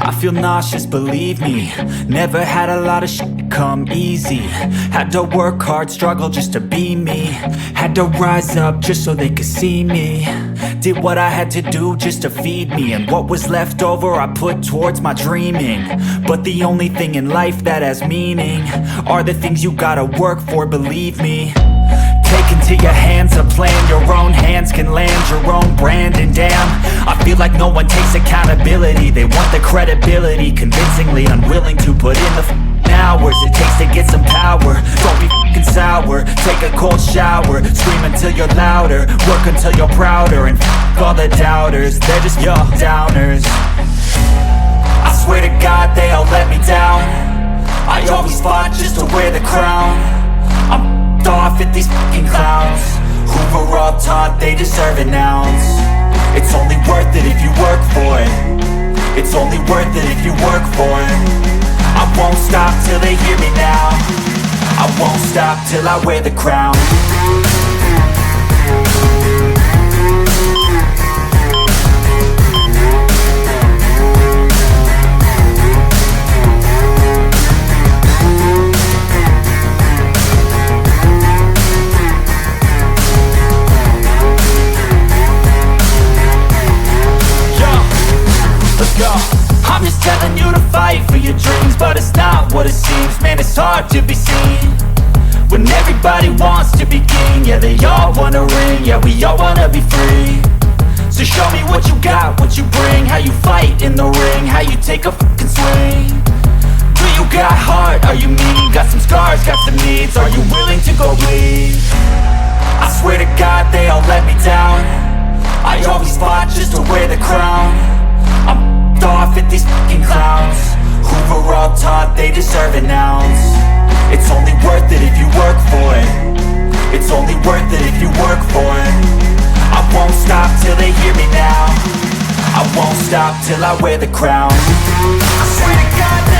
I feel nauseous, believe me. Never had a lot of shit come easy. Had to work hard, struggle just to be me. Had to rise up just so they could see me. Did what I had to do just to feed me. And what was left over I put towards my dreaming. But the only thing in life that has meaning are the things you gotta work for, believe me. Take into your hands a plan. Your own hands can land your own brand. And damn, I feel like no one takes accountability. They want the credibility, convincingly unwilling to put in the hours it takes to get some power. Don't be f***ing sour. Take a cold shower. Scream until you're louder. Work until you're prouder. And f*** all the doubters, they're just your downers. I swear to God they all let me down. I always fought just to wear the crown. I'm off at these fucking clowns who were all taught they deserve an ounce. It's only worth it if you work for it. It's only worth it if you work for it. I won't stop till they hear me now. I won't stop till I wear the crown. I'm just telling you to fight for your dreams, but it's not what it seems. Man, it's hard to be seen when everybody wants to be king. Yeah, they all wanna ring, yeah, we all wanna be free. So show me what you got, what you bring. How you fight in the ring, how you take a fucking swing. Do you got heart, are you mean? Got some scars, got some needs, are you willing to go bleed? I swear to God they all let me down. I always fought just to wear the crown. I'm off at these fucking clowns who were all taught they deserve an ounce. It's only worth it if you work for it. It's only worth it if you work for it. I won't stop till they hear me now. I won't stop till I wear the crown. I swear to God